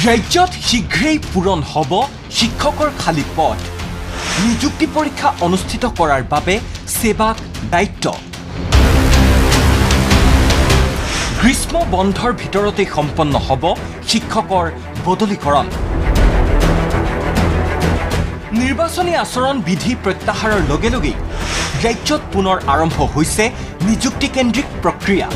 ৰাজ্যত শীঘ্ৰেই পূৰণ হ'ব শিক্ষকৰ খালী পদ নিযুক্তি পৰীক্ষা অনুষ্ঠিত কৰাৰ বাবে সেৱাক দায়িত্ব গ্ৰীষ্ম বন্ধৰ ভিতৰতে সম্পন্ন হ'ব শিক্ষকৰ বদলীকৰণ নিৰ্বাচনী আচৰণ বিধি প্ৰত্যাহাৰৰ লগে লগে ৰাজ্যত পুনৰ আৰম্ভ হৈছে নিযুক্তিকেন্দ্ৰিক প্ৰক্ৰিয়া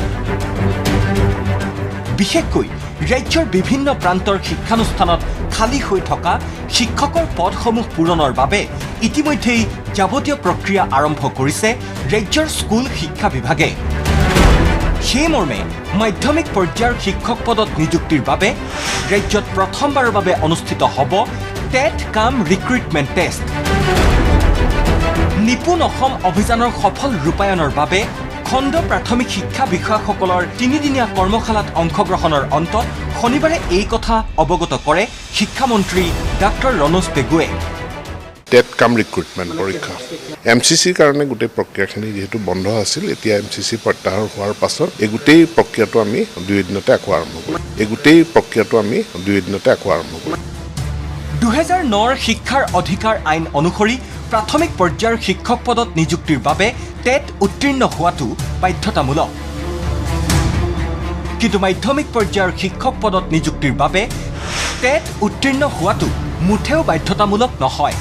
বিশেষকৈ ৰাজ্যৰ বিভিন্ন প্ৰান্তৰ শিক্ষানুষ্ঠানত খালী হৈ থকা শিক্ষকৰ পদসমূহ পূৰণৰ বাবে ইতিমধ্যেই যাৱতীয় প্ৰক্ৰিয়া আৰম্ভ কৰিছে ৰাজ্যৰ স্কুল শিক্ষা বিভাগে সেই মৰ্মে মাধ্যমিক পৰ্যায়ৰ শিক্ষক পদত নিযুক্তিৰ বাবে ৰাজ্যত প্ৰথমবাৰৰ বাবে অনুষ্ঠিত হ'ব টেট কাম ৰিক্ৰুটমেণ্ট টেষ্ট নিপুণ অসম অভিযানৰ সফল ৰূপায়ণৰ বাবে খণ্ড প্ৰাথমিক শিক্ষা বিষয়াসকলৰ তিনিদিনীয়া কৰ্মশালাত অংশগ্ৰহণৰ অন্তত শনিবাৰে এই কথা অৱগত কৰে শিক্ষামন্ত্ৰী ডাক্তৰ ৰণোজ পেগুৱে টেট কাম ৰিক্ৰুটমেণ্ট পৰীক্ষা এমচিচিৰ কাৰণে গোটেই প্ৰক্ৰিয়াখিনি যেহেতু বন্ধ আছিল এতিয়া এমচিচি প্ৰত্যাহাৰ হোৱাৰ পাছত এই গোটেই প্ৰক্ৰিয়াটো আমি 2 দিনতে আকৌ আৰম্ভ কৰিম 2009 শিক্ষাৰ অধিকাৰ আইন অনুসৰি প্ৰাথমিক পৰ্যায়ৰ শিক্ষক পদত নিযুক্তিৰ বাবে টেট উত্তীৰ্ণ হোৱাটো বাধ্যতামূলক কিন্তু মাধ্যমিক পৰ্যায়ৰ শিক্ষক পদত নিযুক্তিৰ বাবে টেট উত্তীৰ্ণ হোৱাটো মুঠেও বাধ্যতামূলক নহয়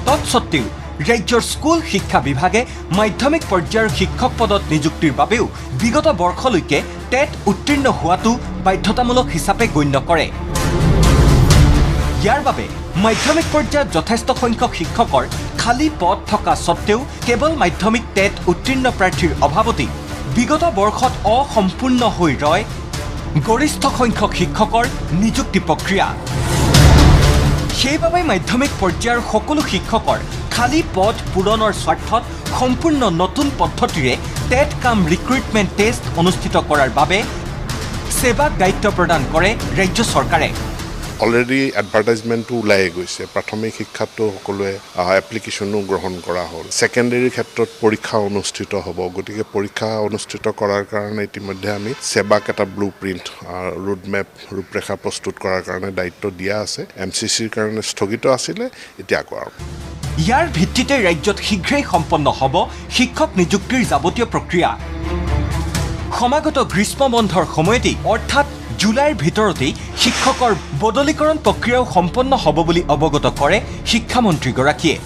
তৎসত্ত্বেও ৰাজ্যৰ স্কুল শিক্ষা বিভাগে মাধ্যমিক পৰ্যায়ৰ শিক্ষক পদত নিযুক্তিৰ বাবেও বিগত বৰ্ষলৈকে টেট উত্তীৰ্ণ হোৱাটো বাধ্যতামূলক হিচাপে গণ্য কৰে ইয়াৰ বাবে মাধ্যমিক পৰ্যায়ত যথেষ্ট সংখ্যক শিক্ষকৰ খালী পদ থকা সত্ত্বেও কেৱল মাধ্যমিক টেট উত্তীৰ্ণ প্ৰাৰ্থীৰ অভাৱতেই বিগত বৰ্ষত অসম্পূৰ্ণ হৈ ৰয় গৰিষ্ঠ সংখ্যক শিক্ষকৰ নিযুক্তি প্ৰক্ৰিয়া সেইবাবে মাধ্যমিক পৰ্যায়ৰ সকলো শিক্ষকৰ খালী পদ পূৰণৰ স্বাৰ্থত সম্পূৰ্ণ নতুন পদ্ধতিৰে টেট কাম ৰিক্ৰুটমেণ্ট টেষ্ট অনুষ্ঠিত কৰাৰ বাবে সেৱাক দায়িত্ব প্ৰদান কৰে ৰাজ্য চৰকাৰে অলৰেডি এডভাৰটাইজমেণ্টটো ওলাই গৈছে প্ৰাথমিক শিক্ষাতো সকলোৱে এপ্লিকেশ্যনো গ্ৰহণ কৰা হ'ল ছেকেণ্ডেৰীৰ ক্ষেত্ৰত পৰীক্ষা অনুষ্ঠিত হ'ব গতিকে পৰীক্ষা অনুষ্ঠিত কৰাৰ কাৰণে ইতিমধ্যে আমি সেৱাক এটা ব্লু প্ৰিণ্ট ৰোডমেপ ৰূপৰেখা প্ৰস্তুত কৰাৰ কাৰণে দায়িত্ব দিয়া আছে এমচিচিৰ কাৰণে স্থগিত আছিলে এতিয়া আকৌ ইয়াৰ ভিত্তিতে ৰাজ্যত শীঘ্ৰেই সম্পন্ন হ'ব শিক্ষক নিযুক্তিৰ যাৱতীয় প্ৰক্ৰিয়া সমাগত গ্ৰীষ্ম বন্ধৰ সময়তেই অৰ্থাৎ জুলাইৰ ভিতৰতেই শিক্ষকৰ বদলীকৰণ প্ৰক্ৰিয়াও সম্পন্ন হ'ব বুলি অৱগত কৰে শিক্ষামন্ত্ৰীগৰাকীয়ে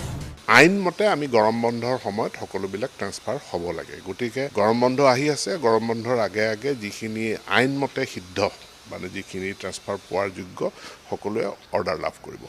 আইন মতে আমি গৰম বন্ধৰ সময়ত সকলোবিলাক ট্ৰান্সফাৰ হ'ব লাগে গতিকে গৰম বন্ধ আহি আছে গৰম বন্ধৰ আগে আগে যিখিনি আইন মতে সিদ্ধ মানে যিখিনি ট্ৰান্সফাৰ পোৱাৰ যোগ্য সকলোৱে অৰ্ডাৰ লাভ কৰিব